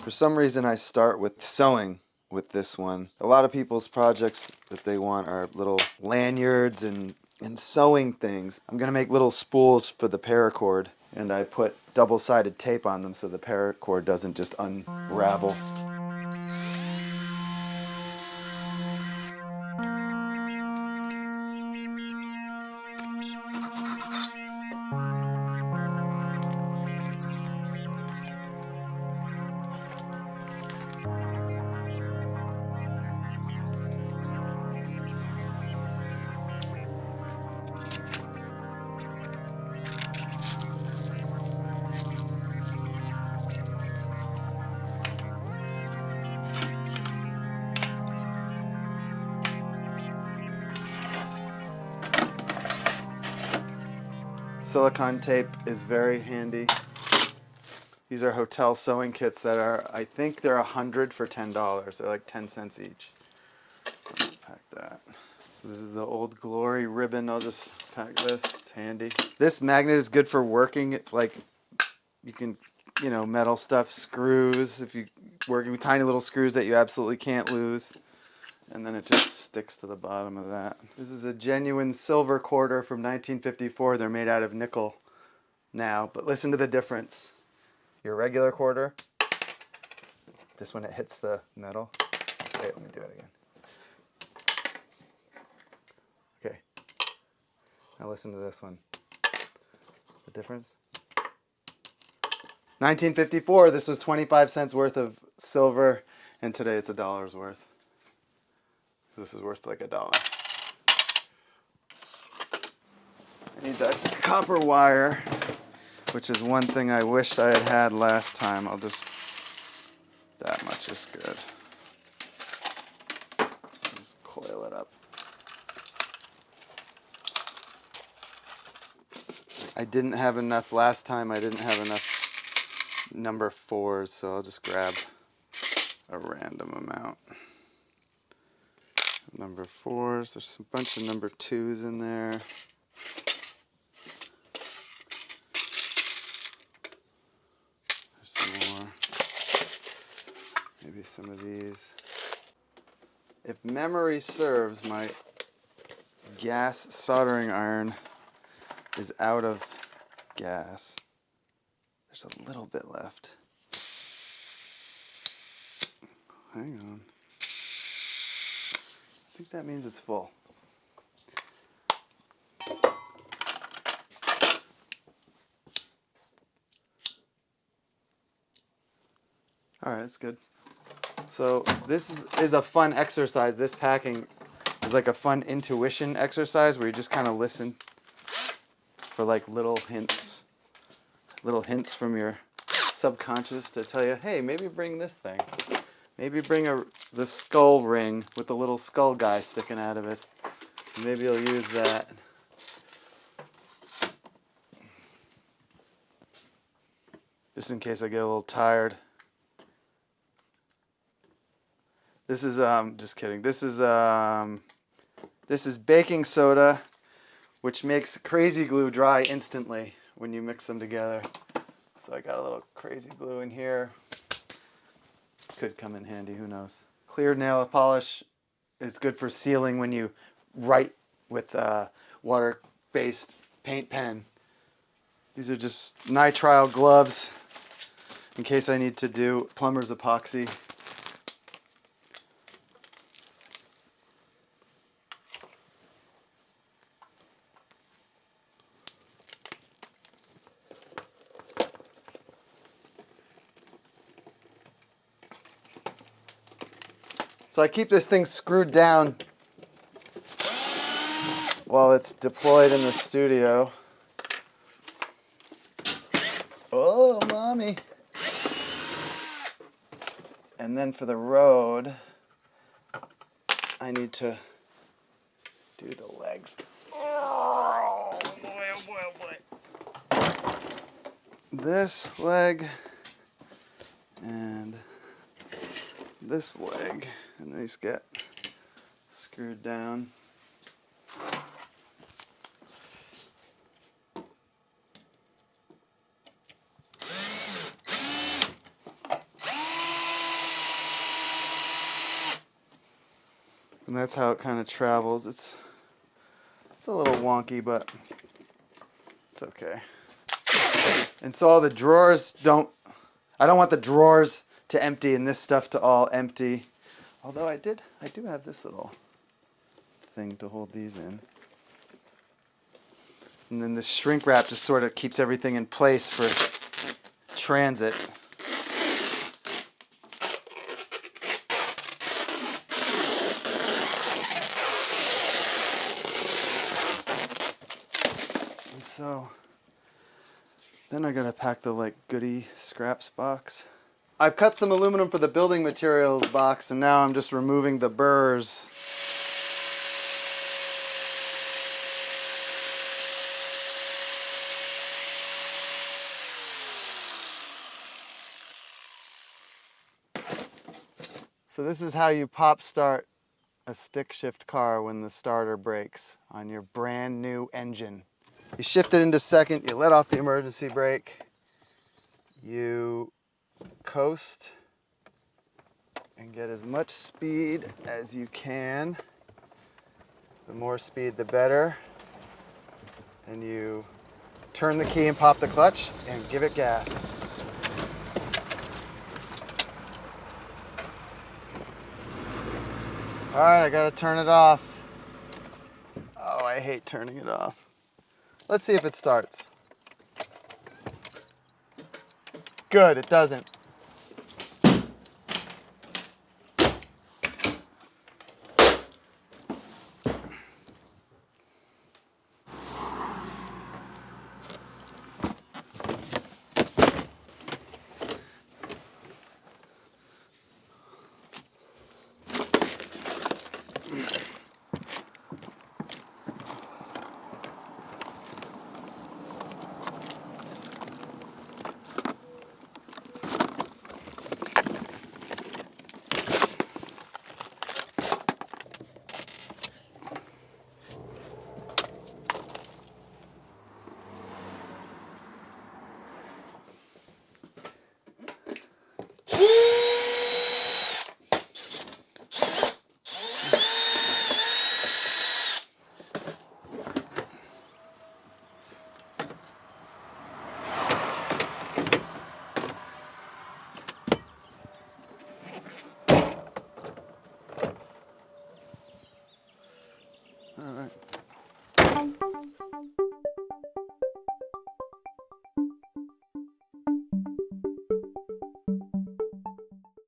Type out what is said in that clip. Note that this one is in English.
For some reason I start with sewing with this one. A lot of people's projects that they want are little lanyards and sewing things. I'm gonna make little spools for the paracord, and I put double-sided tape on them so the paracord doesn't just unravel. Silicone tape is very handy. These are hotel sewing kits that are, I think they're 100 for $10. They're like 10 cents each. Pack that. So this is the Old Glory ribbon. I'll just pack this. It's handy. This magnet is good for working. It's like you can, metal stuff, screws. If you're working with tiny little screws that you absolutely can't lose. And then it just sticks to the bottom of that. This is a genuine silver quarter from 1954. They're made out of nickel now, but listen to the difference. Your regular quarter, just when it hits the metal. Wait, let me do it again. Okay. Now listen to this one. The difference? 1954, this was 25 cents worth of silver, and today it's $1 worth. This is worth like $1. I need that copper wire, which is one thing I wished I had last time. That much is good. Just coil it up. I didn't have enough last time. I didn't have enough number 4s, so I'll just grab a random amount. Number 4s, there's a bunch of number 2s in there. There's some more. Maybe some of these. If memory serves, my gas soldering iron is out of gas. There's a little bit left. Hang on. I think that means it's full. All right, that's good. So this is a fun exercise. This packing is like a fun intuition exercise where you just kind of listen for like little hints from your subconscious to tell you, hey, maybe bring this thing. Maybe bring the skull ring with the little skull guy sticking out of it. Maybe you'll use that. Just in case I get a little tired. This is just kidding. This is baking soda, which makes crazy glue dry instantly when you mix them together. So I got a little crazy glue in here. Could come in handy, who knows. Clear nail polish is good for sealing when you write with water-based paint pen. These are just nitrile gloves in case I need to do plumber's epoxy. So I keep this thing screwed down while it's deployed in the studio. Oh, mommy. And then for the road, I need to do the legs. Oh, boy, oh, boy, oh, boy. This leg and this leg. And these get screwed down. And that's how it kind of travels. It's a little wonky, but it's okay. And so all the drawers I don't want the drawers to empty and this stuff to all empty. Although I do have this little thing to hold these in. And then the shrink wrap just sort of keeps everything in place for transit. And so then I gotta pack the like goodie scraps box. I've cut some aluminum for the building materials box, and now I'm just removing the burrs. So this is how you pop start a stick shift car when the starter breaks on your brand new engine. You shift it into second, you let off the emergency brake, you coast and get as much speed as you can. The more speed, the better. And you turn the key and pop the clutch and give it gas. All right, I gotta turn it off. Oh, I hate turning it off. Let's see if it starts. Good, it doesn't.